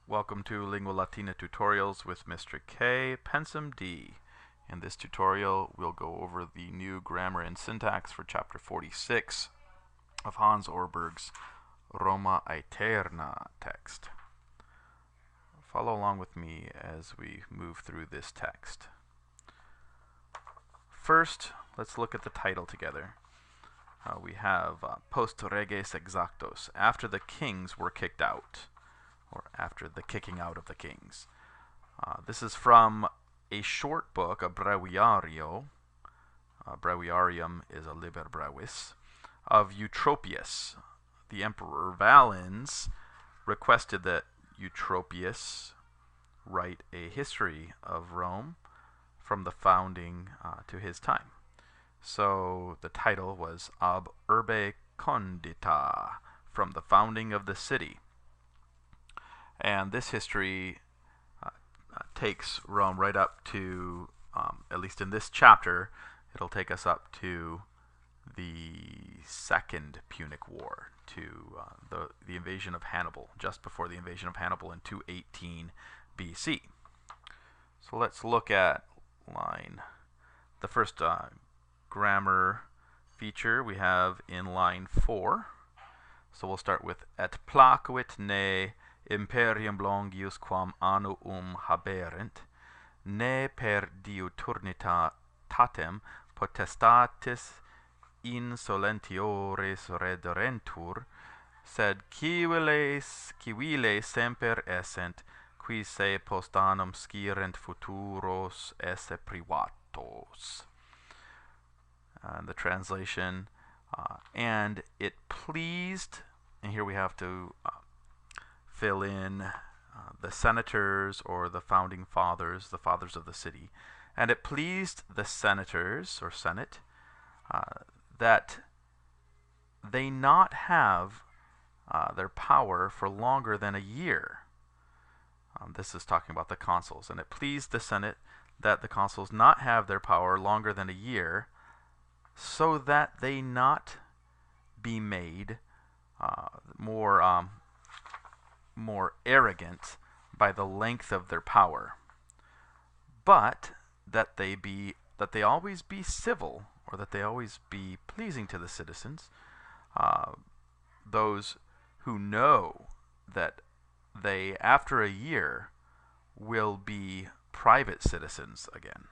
Welcome to Lingua Latina Tutorials with Mr. K, Pensvm D. In this tutorial, we'll go over the new grammar and syntax for Chapter 46 of Hans Orberg's Roma Aeterna text. Follow along with me as we move through this text. First, let's look at the title together. We have Post reges exactos, after the kings were kicked out, or after the kicking out of the kings. This is from a short book, a breviario. Breviarium is a liber brevis, of Eutropius. The Emperor Valens requested that Eutropius write a history of Rome from the founding to his time. So the title was Ab Urbe Condita, from the founding of the city. And this history takes Rome right up to, at least in this chapter, it'll take us up to the Second Punic War, to the invasion of Hannibal, just before the invasion of Hannibal in 218 BC. So let's look at the first grammar feature we have in line 4. So we'll start with et placuit ne imperium longius quam annuum haberent, ne per diuturnitatem potestatis insolentiores rederentur, sed civile semper essent, qui se post annum scirent futuros esse privatos. And the translation, and it pleased, and here we have to fill in the senators or the founding fathers, the fathers of the city. And it pleased the senators or senate that they not have their power for longer than a year. This is talking about the consuls. And it pleased the senate that the consuls not have their power longer than a year, so that they not be made more arrogant by the length of their power, but that they always be civil, or that they always be pleasing to the citizens, those who know that they, after a year, will be private citizens again.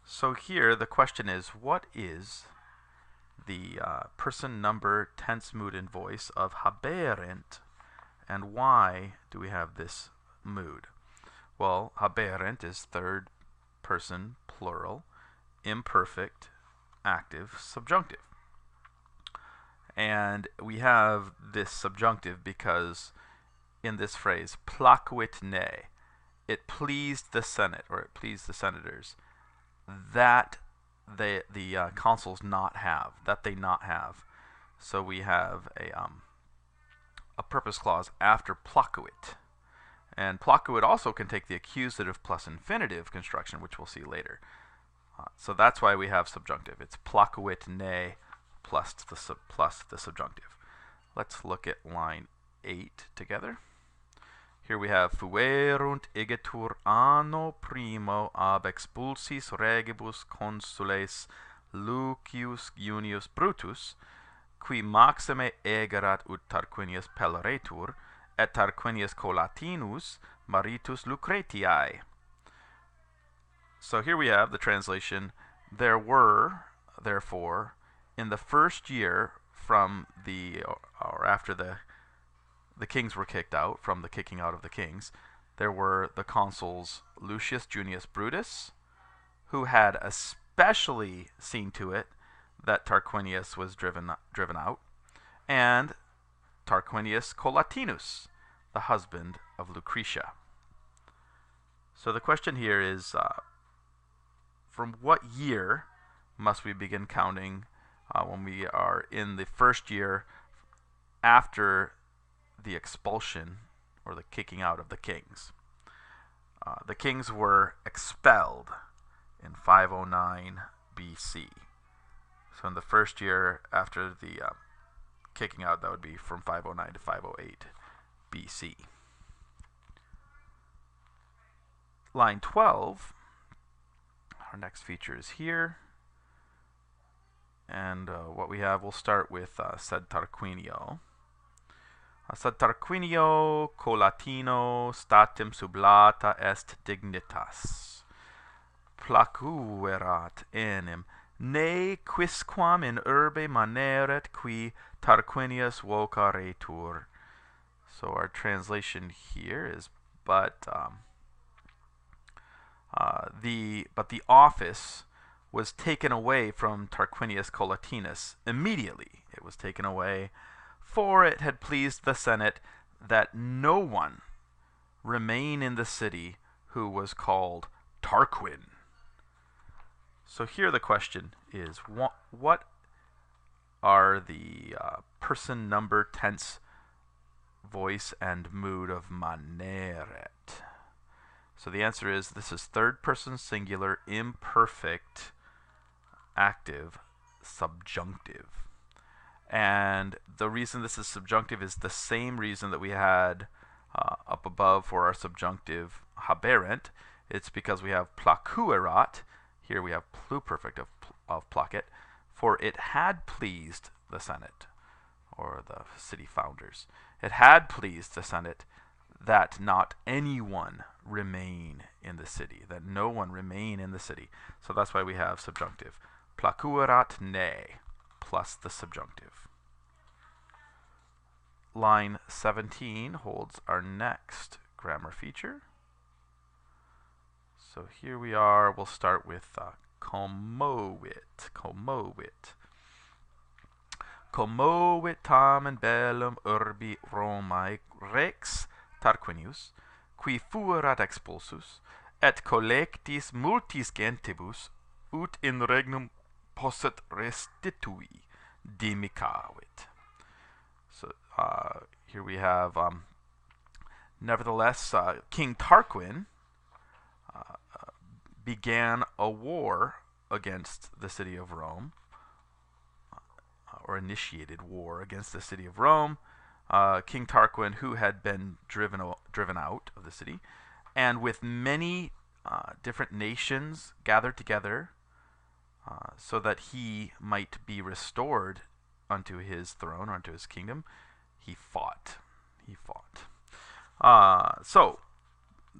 So here the question is, what is the person, number, tense, mood, and voice of haberent, and why do we have this mood? Well, haberent is third person plural, imperfect, active, subjunctive. And we have this subjunctive because in this phrase, placuit ne, it pleased the Senate, or it pleased the senators, that the consuls not have, that they not have. So we have a purpose clause after placuit. And placuit also can take the accusative plus infinitive construction, which we'll see later. So that's why we have subjunctive. It's placuit ne plus the subjunctive. Let's look at line 8 together. Here we have fuerunt igetur anno primo ab expulsis regibus consules Lucius Junius Brutus, qui maxime egerat ut Tarquinius pelleretur, et Tarquinius Colatinus maritus Lucretiae. So here we have the translation, there were, therefore, in the first year from or after the kings were kicked out, from the kicking out of the kings, there were the consuls Lucius Junius Brutus, who had especially seen to it that Tarquinius was driven out, and Tarquinius Colatinus, the husband of Lucretia. So the question here is, from what year must we begin counting when we are in the first year after the expulsion or the kicking out of the kings? The kings were expelled in 509 BC. So in the first year after the kicking out, that would be from 509 to 508 BC. line 12, our next feature is here. And what we have, we'll start with sed Tarquinio. Sed Tarquinio colatino statim sublata est dignitas. Placuerat enim, ne quisquam in urbe maneret qui Tarquinius vocaretur. So our translation here is, but the office was taken away from Tarquinius Collatinus immediately. It was taken away, for it had pleased the Senate that no one remain in the city who was called Tarquin. So here the question is, what are the person, number, tense, voice, and mood of maneret? So the answer is, this is third person singular, imperfect, active, subjunctive. And the reason this is subjunctive is the same reason that we had up above for our subjunctive haberent. It's because we have placuerat. Here we have pluperfect of placet, for it had pleased the Senate, or the city founders. It had pleased the Senate that not anyone remain in the city, that no one remain in the city. So that's why we have subjunctive. Placuerat ne, plus the subjunctive. Line 17 holds our next grammar feature. So here we are, we'll start with commovit. Commovit tamen bellum urbi Romae rex Tarquinius, qui fuerat expulsus, et collectis multis gentibus, ut in regnum posset restitui dimicavit. So here we have, nevertheless, King Tarquin began a war against the city of Rome, or initiated war against the city of Rome. King Tarquin, who had been driven out of the city, and with many different nations gathered together so that he might be restored unto his throne, or unto his kingdom, he fought. So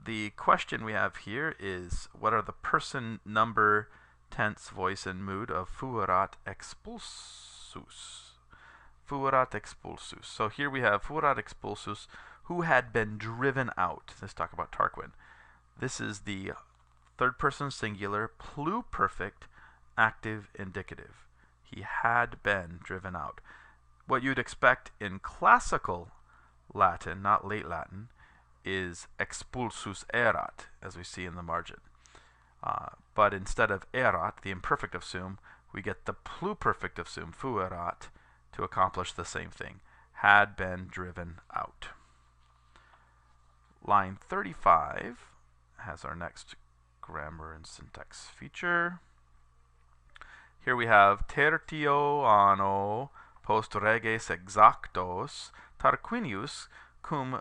the question we have here is, what are the person, number, tense, voice, and mood of fuerat expulsus? Fuerat expulsus. So here we have fuerat expulsus, who had been driven out. Let's talk about Tarquin. This is the third person singular, pluperfect, active, indicative. He had been driven out. What you'd expect in classical Latin, not late Latin, is expulsus erat, as we see in the margin. But instead of erat, the imperfect of sum, we get the pluperfect of sum, fuerat, to accomplish the same thing. Had been driven out. Line 35 has our next grammar and syntax feature. Here we have tertio anno post reges exactos Tarquinius cum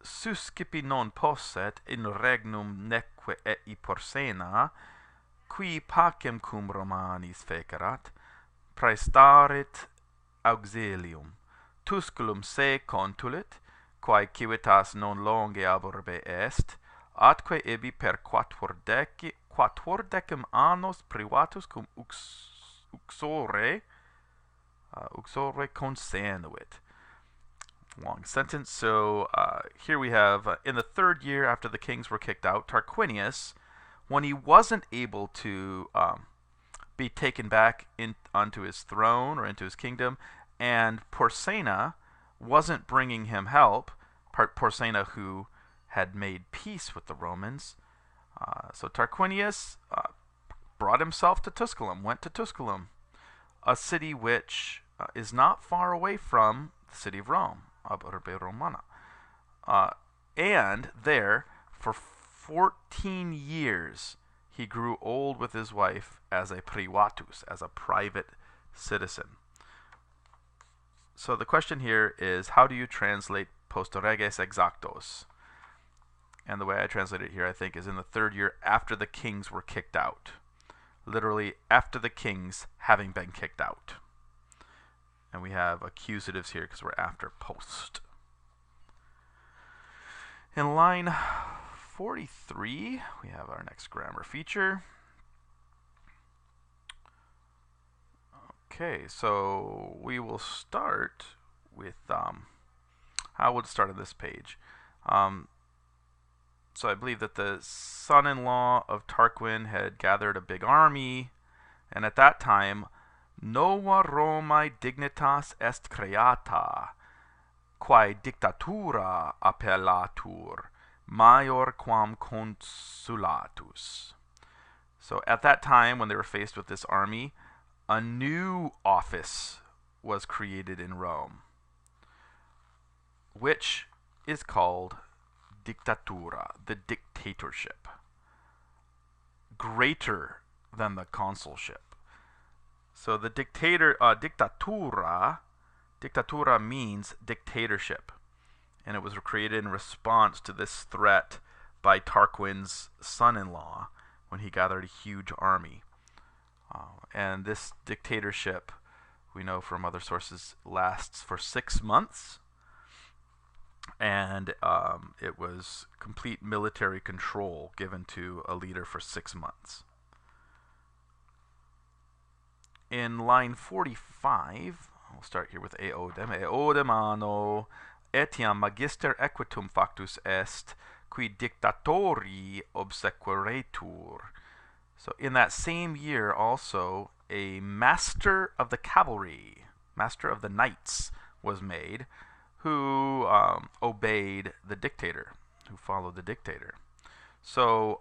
suscipi non posset in regnum neque ei Porsena, qui pacem cum Romanis fecerat, praestarit auxilium, Tusculum se contulit, quae civitas non longe ab urbe est, atque ibi per quattuordecim annos privatus cum uxore consenuit. Long sentence. So here we have, in the third year after the kings were kicked out, Tarquinius, when he wasn't able to be taken back onto his throne or into his kingdom, and Porsena wasn't bringing him help, Porsena who had made peace with the Romans, so Tarquinius brought himself to Tusculum, went to Tusculum, a city which is not far away from the city of Rome, ab urbe Romana. And there, for 14 years, he grew old with his wife as a privatus, as a private citizen. So the question here is, how do you translate post reges exactos? and the way I translate it here, I think, is in the 3rd year after the kings were kicked out. Literally, after the kings having been kicked out. And we have accusatives here because we're after post. In line 43, we have our next grammar feature. Okay, so we will start with how would start on this page. So I believe that the son-in-law of Tarquin had gathered a big army, and at that time, nova Romae dignitas est creata, quae dictatura appellatur, maior quam consulatus. So at that time, when they were faced with this army, a new office was created in Rome, which is called dictatura, the dictatorship, greater than the consulship. So the dictatura means dictatorship, and it was created in response to this threat by Tarquin's son-in-law when he gathered a huge army. And this dictatorship, we know from other sources, lasts for 6 months, and it was complete military control given to a leader for 6 months. In line 45, we'll start here with eodem. Eodem anno etiam magister equitum factus est, qui dictatori obsequeretur. So in that same year also, a master of the cavalry, master of the knights, was made, who obeyed the dictator, who followed the dictator. So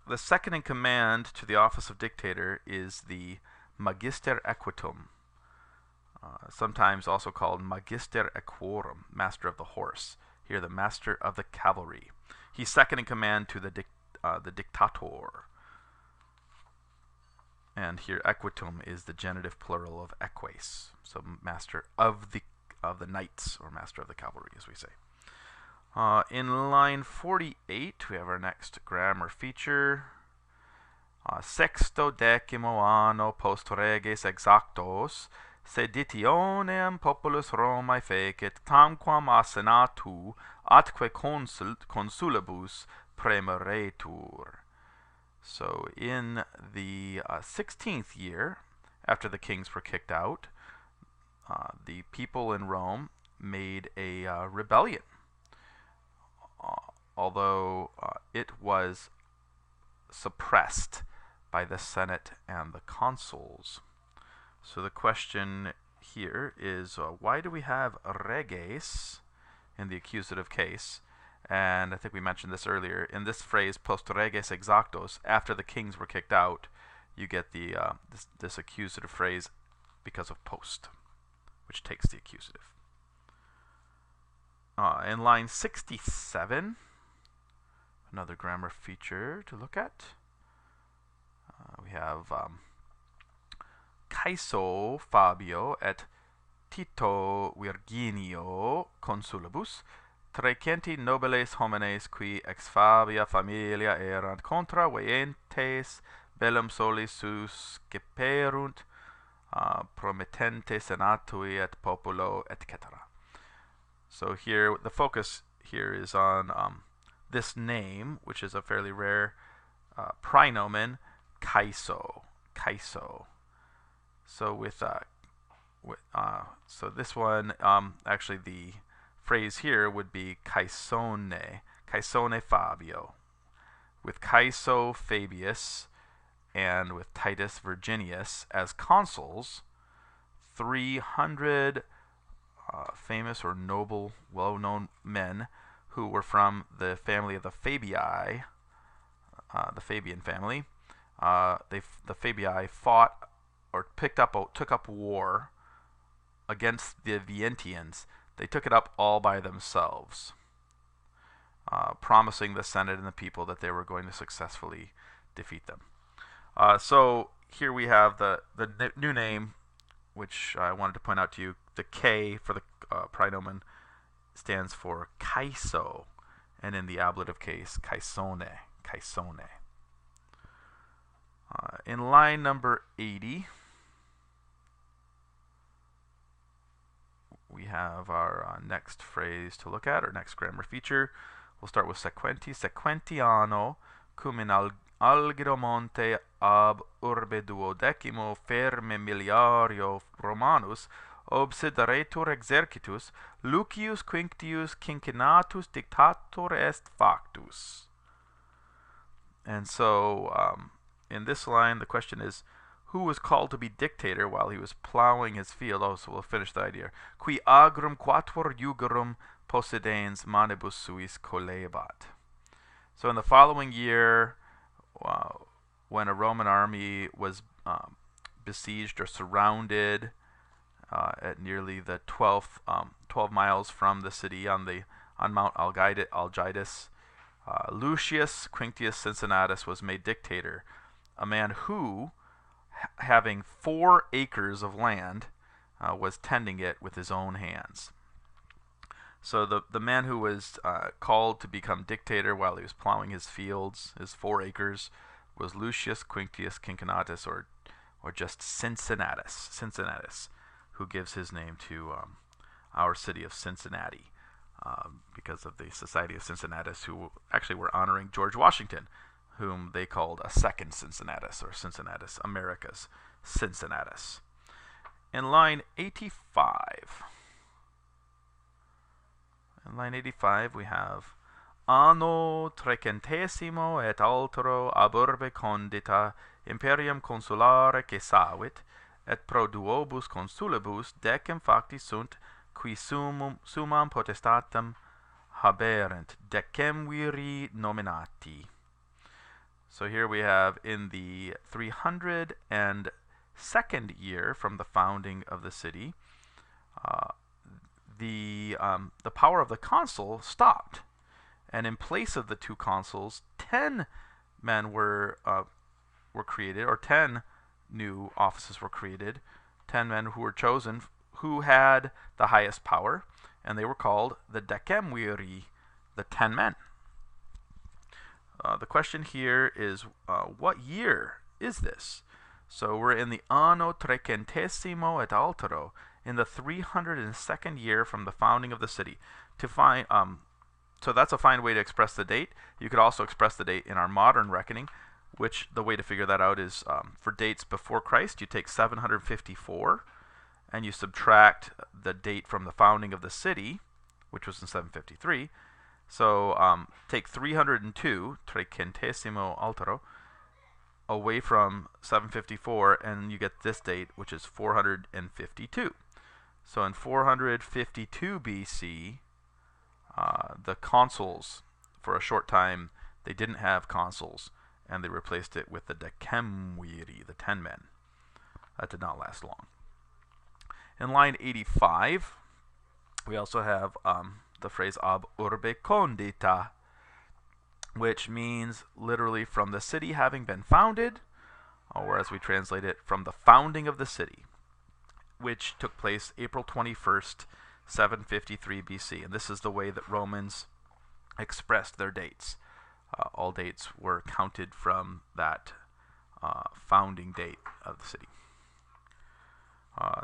the second in command to the office of dictator is the magister equitum, sometimes also called magister equorum, master of the horse. Here, the master of the cavalry. He's second in command to the dictator. And here, equitum is the genitive plural of eques, so master of the knights, or master of the cavalry, as we say. In line 48, we have our next grammar feature. Sexto decimo anno post reges exactos, seditionem populus Romae fecit, tamquam a senatu atque consulibus premeretur. So in the 16th year, after the kings were kicked out, the people in Rome made a rebellion, although it was suppressed by the Senate and the consuls. So the question here is, why do we have reges in the accusative case? And I think we mentioned this earlier. In this phrase, post reges exactos, after the kings were kicked out, you get the this accusative phrase because of post, which takes the accusative. In line 67, another grammar feature to look at. We have Caeso Fabio et Tito Virginio consulibus trecenti nobiles homines qui ex Fabia familia erant contra veientes bellum solis susciperunt promittente senatui et populo etc. So here the focus here is on this name, which is a fairly rare praenomen, Caeso. So so this one, actually the phrase here would be Caesone Fabio, with Caeso Fabius and with Titus Virginius as consuls. 300 famous or noble, well-known men who were from the family of the Fabii, the Fabian family. The Fabii fought or took up war against the Vientians. They took it up all by themselves, promising the Senate and the people that they were going to successfully defeat them. So here we have the new name, which I wanted to point out to you. The K for the praenomen stands for Caeso, and in the ablative case, caisone, caisone. In line number 80, we have our next phrase to look at, our next grammar feature. We'll start with sequenti. Sequentiano cum in algido monte ab urbe duodecimo ferme miliario Romanus obsideretur exercitus Lucius Quinctius Cincinatus dictator est factus. And so in this line, the question is, who was called to be dictator while he was plowing his field? Oh, so we'll finish the idea. Qui agrum quatuor iugerum possidens manibus suis collebat. So in the following year, when a Roman army was besieged or surrounded at nearly the 12 miles from the city on Mount Algidus, Lucius Quinctius Cincinnatus was made dictator, a man who, having 4 acres of land, was tending it with his own hands. So the man who was called to become dictator while he was plowing his fields, his 4 acres, was Lucius Quinctius Cincinnatus, or just Cincinnatus, who gives his name to our city of Cincinnati, because of the Society of Cincinnatus, who actually were honoring George Washington, whom they called a second Cincinnatus, or Cincinnatus Americas Cincinnatus. In line 85, we have Anno trecentesimo et altero ab urbe condita imperium consulare cessavit, et pro duobus consulibus decem facti sunt qui summam potestatem haberent, decem viri nominati. So here we have, in the 302nd year from the founding of the city, the power of the consul stopped, and in place of the 2 consuls, 10 men were created, or 10 new offices were created, 10 men who were chosen who had the highest power, and they were called the decemviri, the 10 men. The question here is, what year is this? So we're in the anno trecentesimo et altero, in the 302nd year from the founding of the city. To find, so that's a fine way to express the date. You could also express the date in our modern reckoning, which the way to figure that out is, for dates before Christ, you take 754, and you subtract the date from the founding of the city, which was in 753. So take 302, trecentesimo altero, away from 754, and you get this date, which is 452. So in 452 BC, the consuls, for a short time, they didn't have consuls, and they replaced it with the decemviri, the 10 men. That did not last long. In line 85, we also have the phrase ab urbe condita, which means literally from the city having been founded, or as we translate it, from the founding of the city, which took place April 21st, 753 BC. And this is the way that Romans expressed their dates. All dates were counted from that founding date of the city.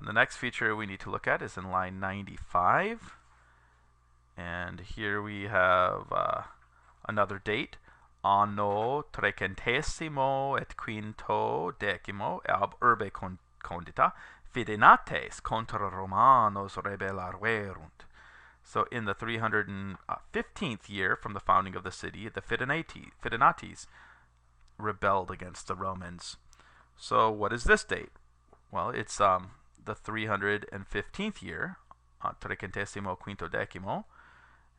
The next feature we need to look at is in line 95. And here we have another date, anno trecentesimo et quinto decimo ab urbe condita, fidenates contra Romanos rebellaverunt. So in the 315th year from the founding of the city, the Fidenates rebelled against the Romans. So what is this date? Well, it's the 315th year, trecentesimo quinto decimo,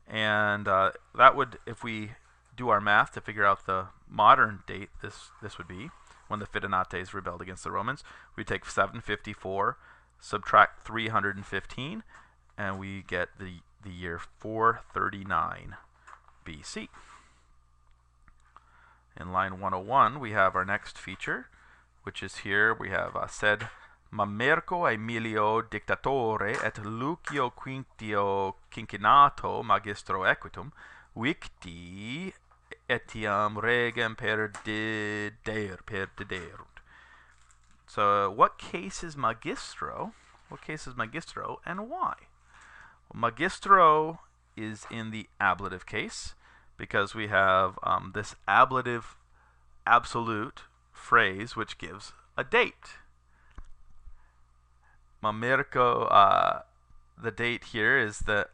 and that would, if we do our math to figure out the modern date, this would be when the Fidenates rebelled against the Romans. We take 754, subtract 315, and we get the year 439 BC. In line 101, we have our next feature, which is here. We have sed Mamerco Aemilio dictatore et Lucio Quintio Cincinnato magistro equitum victi etiam regem perdiderunt. So what case is magistro? What case is magistro and why? Well, magistro is in the ablative case because we have this ablative absolute phrase which gives a date. Mamerco, the date here is that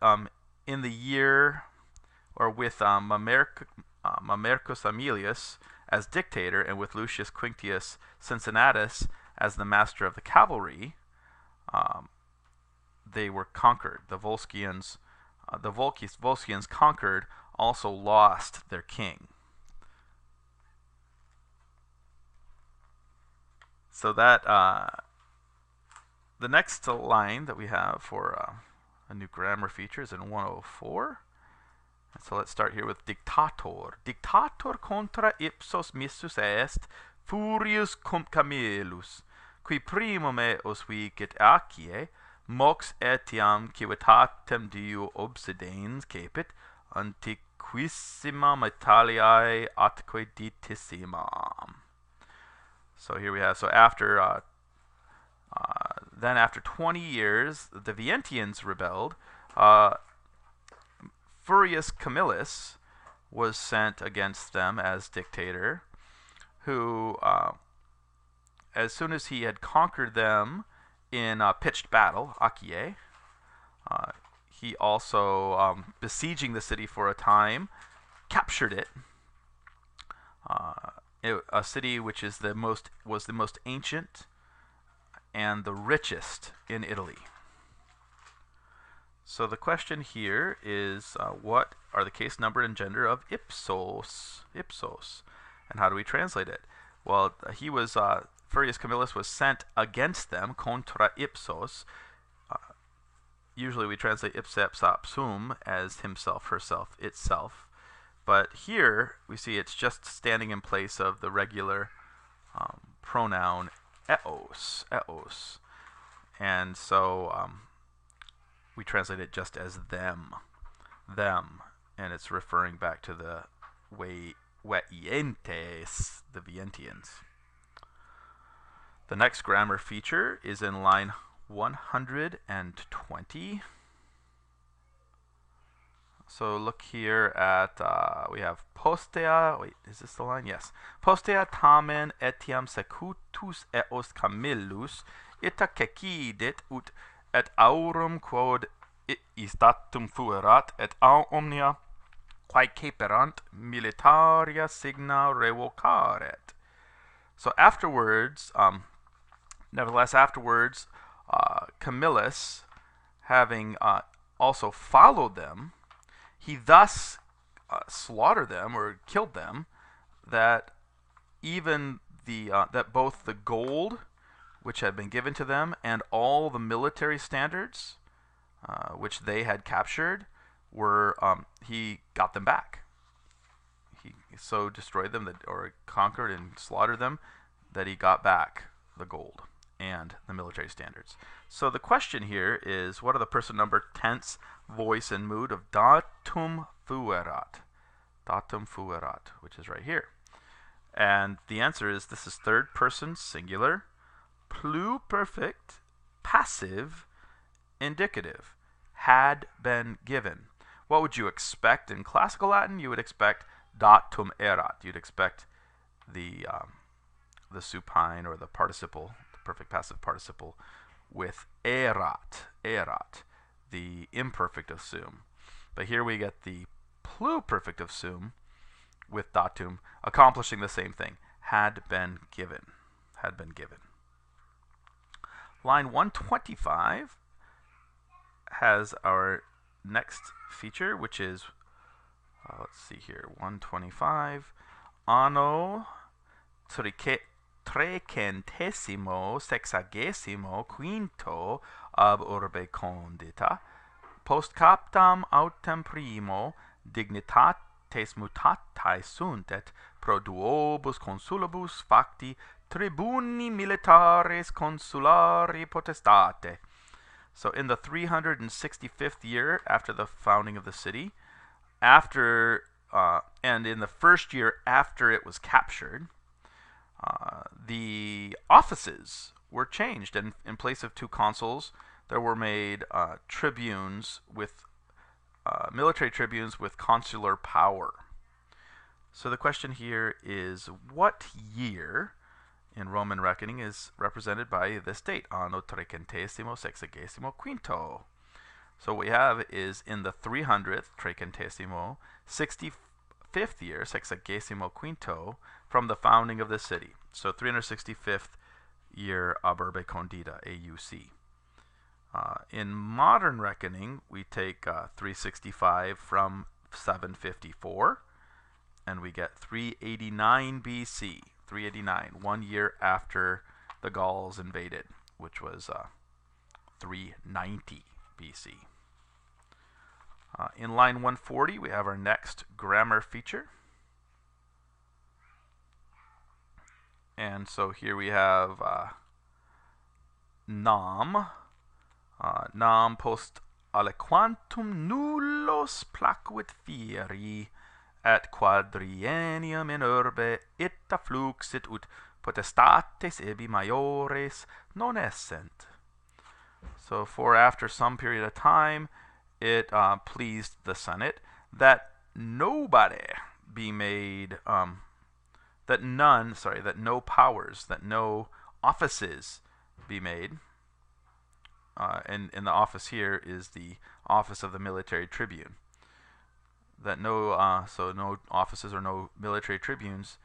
in the year, or with Mamercus Aemilius as dictator and with Lucius Quinctius Cincinnatus as the master of the cavalry, they were conquered. The Volscians conquered, also lost their king. So that the next line that we have for a new grammar feature is in 104. So let's start here with dictator. Dictator contra ipsos missus est furius cum Camillus, qui primum eos vicit Acciae, mox etiam civitatem Dio obsidens cepit, antiquissima Italiae atque ditissima. So here we have, so after then after 20 years, the Vientians rebelled. Furius Camillus was sent against them as dictator, who, as soon as he had conquered them in a pitched battle, Acciae, he also, besieging the city for a time, captured it. A city which is was the most ancient and the richest in Italy. So the question here is, what are the case number and gender of ipsos? Ipsos. And how do we translate it? Well, he was, Furius Camillus was sent against them, contra ipsos. Usually we translate ipsa sum as himself, herself, itself. But here we see it's just standing in place of the regular pronoun eos. And so we translate it just as them, and it's referring back to the Veientes, the Vientians. The next grammar feature is in line 120. So look here at, we have postea, wait, is this the line? Yes. Postea tamen etiam secutus eos Camillus ita cecidit ut et aurum quod is datum fuerat et omnia quae caperant militaria signa revocaret. So afterwards, nevertheless afterwards, Camillus, having also followed them, he thus slaughtered them or killed them, that even that both the gold which had been given to them and all the military standards which they had captured were he got them back. He so destroyed them or conquered and slaughtered them that he got back the gold and the military standards. So the question here is, what are the person, number, tense, voice, and mood of datum fuerat? Datum fuerat, which is right here. And the answer is, this is third person singular, pluperfect, passive, indicative, had been given. What would you expect in classical Latin? You would expect datum erat. You'd expect the supine or the participle, the perfect passive participle, with erat, the imperfect of sum. But here we get the pluperfect of sum with datum, accomplishing the same thing. Had been given. Had been given. Line 125 has our next feature, which is, let's see here, 125. Anno trecentesimo sexagesimo quinto ab urbe condita, post captam autem primo dignitates mutatae sunt, et pro duobus consulibus facti tribuni militares consulari potestate. So in the 365th year after the founding of the city, and in the first year after it was captured, the offices were changed, and in place of two consuls, there were made tribunes with military tribunes with consular power. So the question here is, what year in Roman reckoning is represented by this date, anno 365. So what we have is in the 300th, 65th year, 65, from the founding of the city. So 365th year ab urbe condita, AUC. In modern reckoning, we take 365 from 754, and we get 389 BC. 389, 1 year after the Gauls invaded, which was 390 BC. In line 140, we have our next grammar feature. And so here we have nam. Nam post aliquantum nullos placuit fieri, et quadriennium in urbe ita fluxit ut potestates ebi maiores non essent. So for after some period of time, it pleased the Senate that nobody be made, that no powers, that no offices be made. And the office here is the office of the military tribune. That no offices or no military tribunes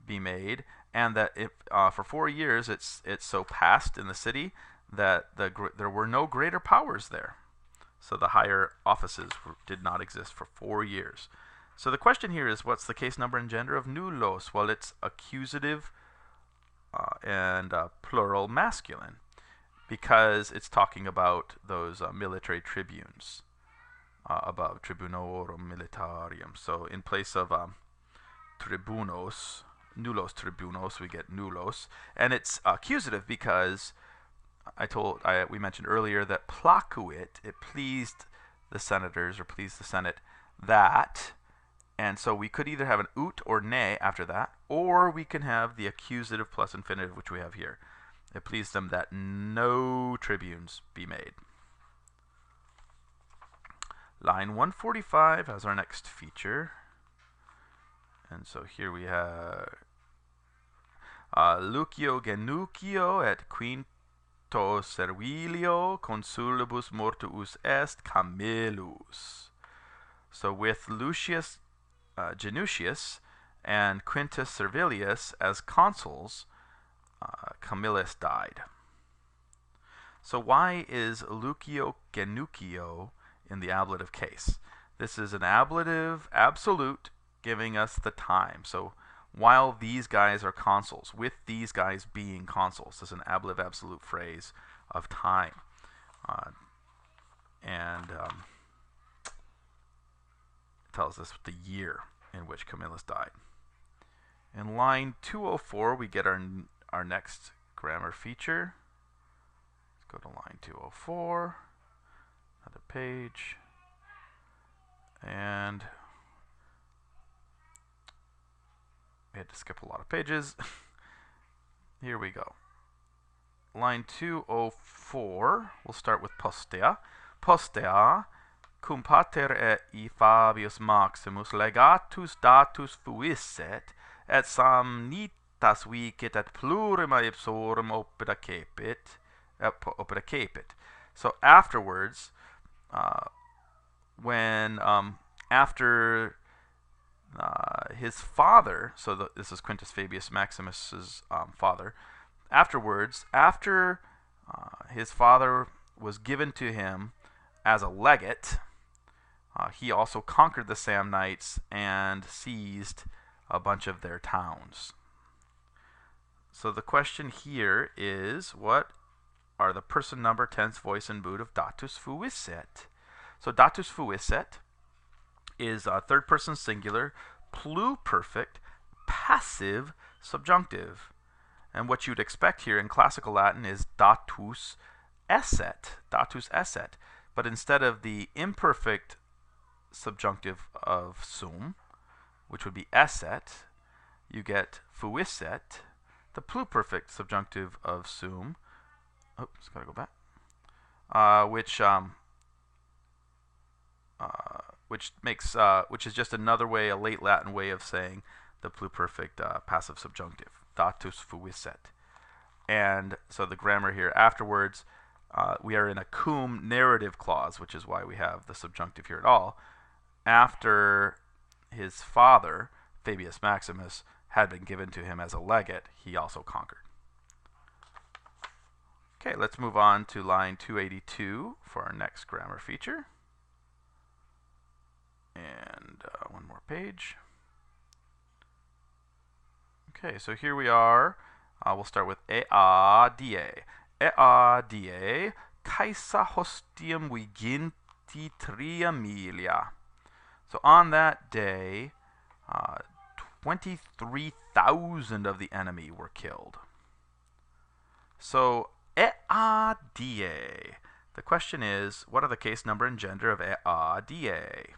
be made, and that if for 4 years it's so passed in the city that there were no greater powers there. So the higher offices did not exist for 4 years. So the question here is, what's the case number and gender of nullos? Well, it's accusative and plural masculine, because it's talking about those military tribunes above, tribunorum militarium. So in place of tribunos, nullos tribunos, we get nullos, and it's accusative because we mentioned earlier that placuit, it pleased the senators or pleased the Senate that, and so we could either have an ut or ne after that, or we can have the accusative plus infinitive, which we have here. It pleased them that no tribunes be made. Line 145 has our next feature. And so here we have Lucio Genucio et Quinto Servilio consulibus mortuus est Camillus. So with Lucius Genucius and Quintus Servilius as consuls, Camillus died. So why is Lucio Genucio in the ablative case? This is an ablative absolute giving us the time. So while these guys are consuls, with these guys being consuls, this is an ablative absolute phrase of time. And it tells us the year in which Camillus died. In line 204, we get our next grammar feature. Let's go to line 204, another page, and we had to skip a lot of pages. Here we go. Line 204, we'll start with postea. Postea, cum pater ei Fabius Maximus legatus datus fuisset, et samnitas vicit et plurima ipsorum opera cepit. So afterwards, when after his father, so this is Quintus Fabius Maximus's father, afterwards, after his father was given to him as a legate, he also conquered the Samnites and seized a bunch of their towns. So the question here is, what are the person, number, tense, voice, and mood of datus fuisset? So datus fuisset is third person singular, pluperfect, passive subjunctive. And what you'd expect here in classical Latin is datus esset, datus esset. But instead of the imperfect subjunctive of sum, which would be esset, you get fuisset, the pluperfect subjunctive of sum. Oops, gotta go back. Which is just another way, a late Latin way of saying the pluperfect passive subjunctive, datus fuisset. And so the grammar here afterwards, we are in a cum narrative clause, which is why we have the subjunctive here at all. After his father, Fabius Maximus, had been given to him as a legate, he also conquered. Okay, let's move on to line 282 for our next grammar feature. And one more page. Okay, so here we are. We'll start with ea die. Ea die, caesa hostium viginti tria milia. So on that day, 23,000 of the enemy were killed. So ea die. The question is, what are the case number and gender of ea die?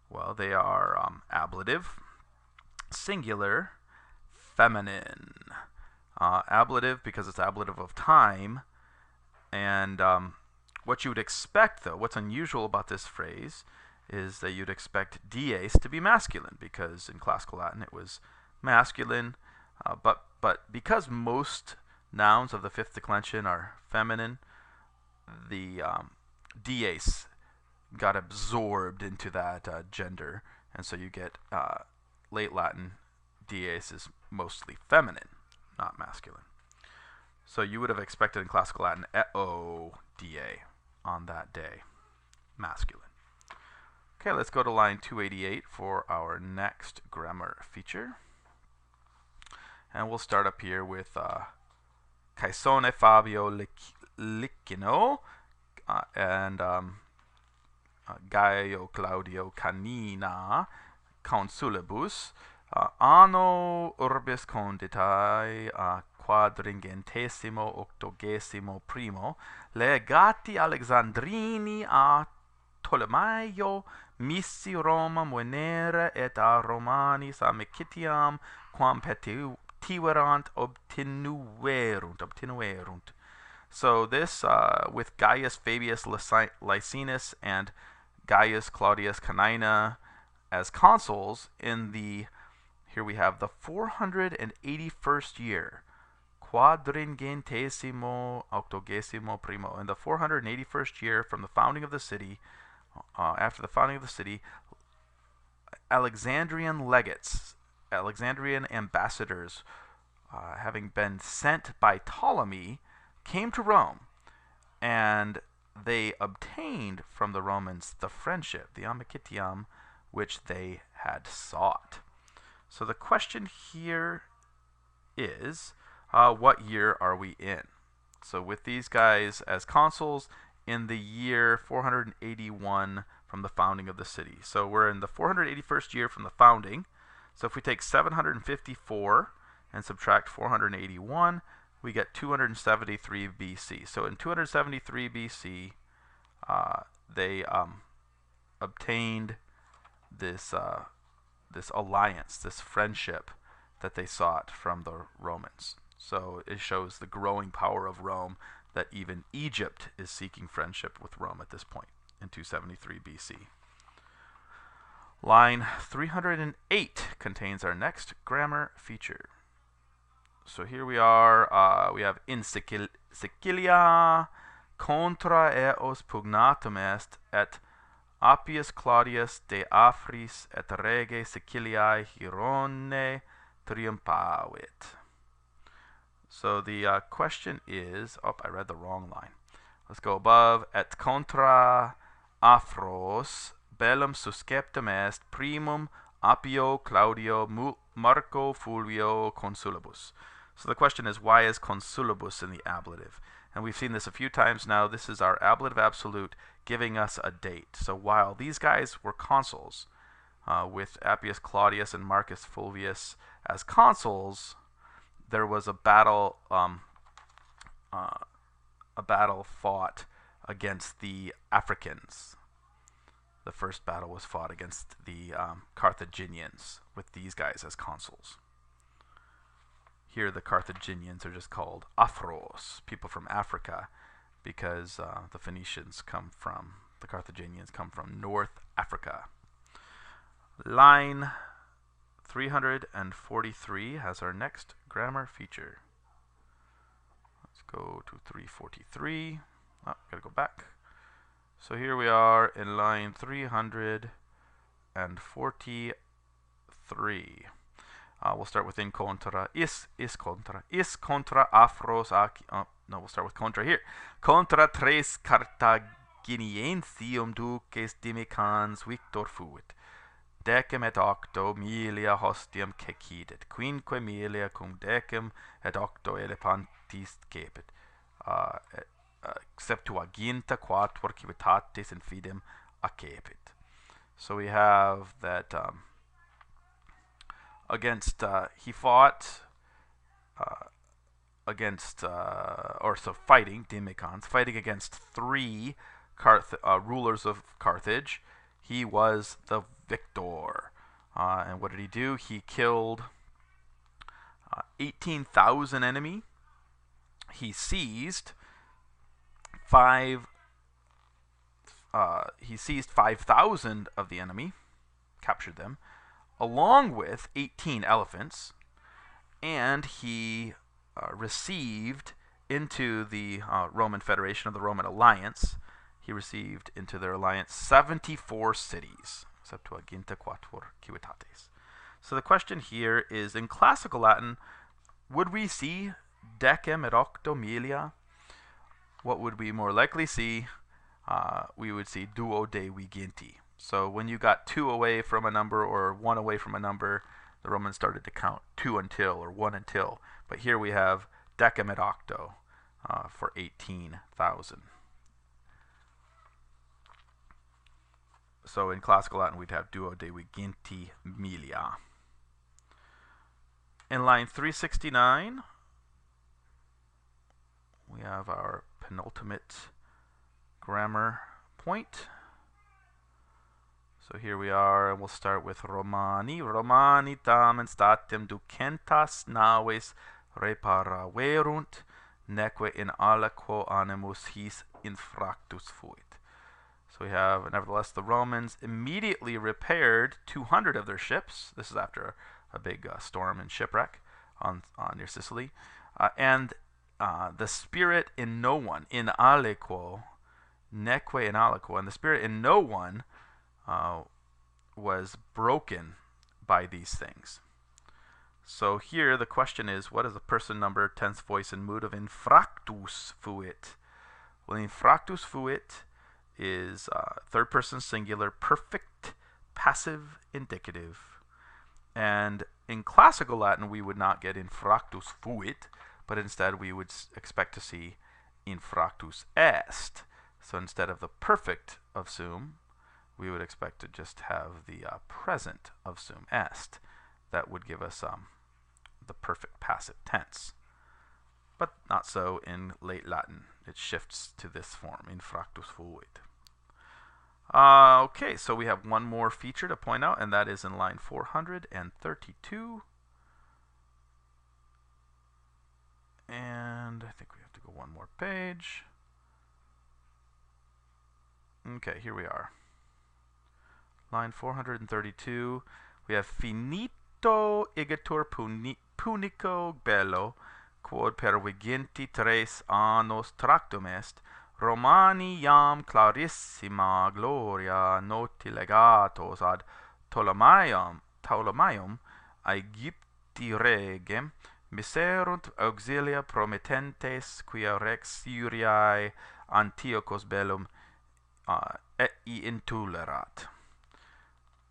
Well, they are ablative, singular, feminine. Ablative because it's ablative of time. And what you would expect, though, what's unusual about this phrase is that you'd expect dies to be masculine, because in classical Latin it was masculine. But because most nouns of the fifth declension are feminine, the dies got absorbed into that gender, and so you get late Latin dies is mostly feminine, not masculine. So you would have expected in classical Latin eo die on that day, masculine. Okay, let's go to line 288 for our next grammar feature. And we'll start up here with Caesone Fabio Licino and Gaio Claudio Canina consulibus anno urbis conditae quadringentesimo octogesimo primo legati Alexandrini a Ptolemaio missi Roma venere et a Romanis amicitiam quam petiverant obtinuerunt. So this, with Gaius Fabius Licinus and Gaius Claudius Canina as consuls in the, here we have the 481st year, quadringentesimo octogesimo primo, in the 481st year from the founding of the city, after the founding of the city, Alexandrian legates, Alexandrian ambassadors, having been sent by Ptolemy, came to Rome, and they obtained from the Romans the friendship, the amicitiam, which they had sought. So the question here is, what year are we in? So with these guys as consuls in the year 481 from the founding of the city. So we're in the 481st year from the founding. So if we take 754 and subtract 481, we get 273 BC. So in 273 BC, they obtained this this alliance, this friendship that they sought from the Romans. So it shows the growing power of Rome, that even Egypt is seeking friendship with Rome at this point in 273 BC. Line 308 contains our next grammar feature. So here we are, we have in Sicilia contra eos pugnatum est, et Appius Claudius de Afris et rege Siciliae Hierone triumphavit. So the question is, oh, I read the wrong line. Let's go above. Et contra Afros bellum susceptum est primum Appio Claudio Marco Fulvio consulibus. So the question is, why is consulibus in the ablative? And we've seen this a few times now. This is our ablative absolute giving us a date. So while these guys were consuls, with Appius Claudius and Marcus Fulvius as consuls, there was a battle fought against the Africans. The first battle was fought against the Carthaginians with these guys as consuls. Here the Carthaginians are just called Afros, people from Africa, because the Carthaginians come from North Africa. Line 343 has our next grammar feature. Let's go to 343. Oh, gotta go back. So here we are in line 343. We'll start with in contra. Is contra. Is contra afros aquí. Oh, no, we'll start with contra here. Contra tres Carthaginiensium duces dimicans victor fuit. Decem et octo milia hostium cecidit. Quinque milia cum decem et octo elefantis cepit. Septuaginta quattuor civitatis infidem accepit. So we have that he fought fighting Dimicans, fighting against 3 rulers of Carthage. He was the victor. And what did he do? He killed 18,000 enemy. He seized 5,000 of the enemy, captured them, along with 18 elephants, and he received into the Roman Federation of the Roman Alliance. He received into their alliance 74 cities. Septuaginta quattuor civitates. So the question here is, in classical Latin, would we see decem et octo milia? What would we more likely see? We would see duo de viginti. So when you got 2 away from a number or 1 away from a number, the Romans started to count 2 until or 1 until. But here we have decem et octo for 18,000. So in classical Latin, we'd have duo de viginti milia. In line 369, we have our penultimate grammar point. So here we are, and we'll start with Romani. Romani tamen statim ducentas naves reparaverunt, neque in aliquo animus his infractus fuit. So we have, nevertheless, the Romans immediately repaired 200 of their ships. This is after a big storm and shipwreck near Sicily. And the spirit in no one, in aliquo, neque in aliquo, and the spirit in no one was broken by these things. So here the question is, what is the person, number, tense, voice, and mood of infractus fuit? Well, infractus fuit is third person singular, perfect, passive, indicative. And in classical Latin, we would not get infractus fuit, but instead we would expect to see infractus est. So instead of the perfect of sum, we would expect to just have the present of sum est. That would give us the perfect passive tense. But not so in late Latin. It shifts to this form, infractus fuit. Okay, so we have one more feature to point out, and that is in line 432. And I think we have to go one more page. Okay, here we are. Line 432. We have finito igitur punico bello, quod per viginti 3 annos tractum est, Romani iam clarissima gloria noti legatos ad Ptolemaeum Aegypti regem miserunt auxilia promittentes quia rex Syriae Antiochos bellum et intolerat.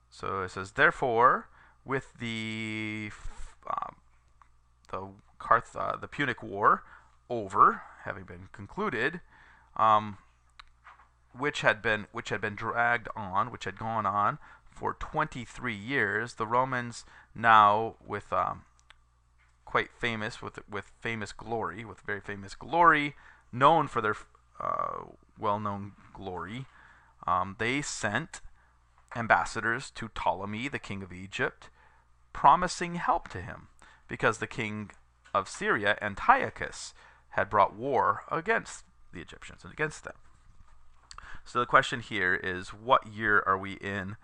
So it says, therefore, with the Punic War over, having been concluded, which had been dragged on, which had gone on for 23 years, the Romans now, with quite famous with famous glory, with very famous glory, known for their well-known glory. They sent ambassadors to Ptolemy, the king of Egypt, promising help to him, because the king of Syria, Antiochus, had brought war against the Egyptians and against them. So the question here is, what year are we in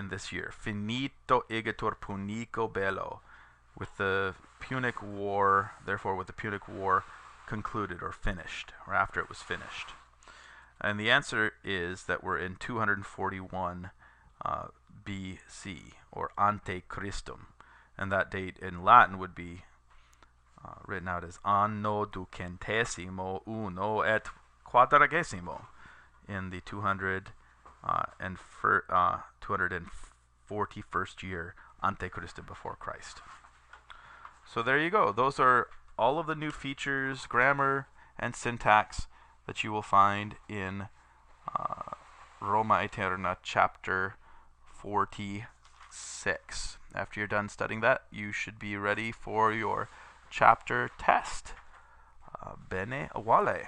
this year? Finito igitur punico bello. With the Punic War, therefore with the Punic War concluded or finished, or after it was finished. And the answer is that we're in 241 BC, or ante Christum. And that date in Latin would be written out as anno ducentesimo uno et quadragesimo, in the 241st year ante Christum, before Christ. So there you go. Those are all of the new features, grammar, and syntax that you will find in Roma Aeterna chapter 46. After you're done studying that, you should be ready for your chapter test. Bene, uguale.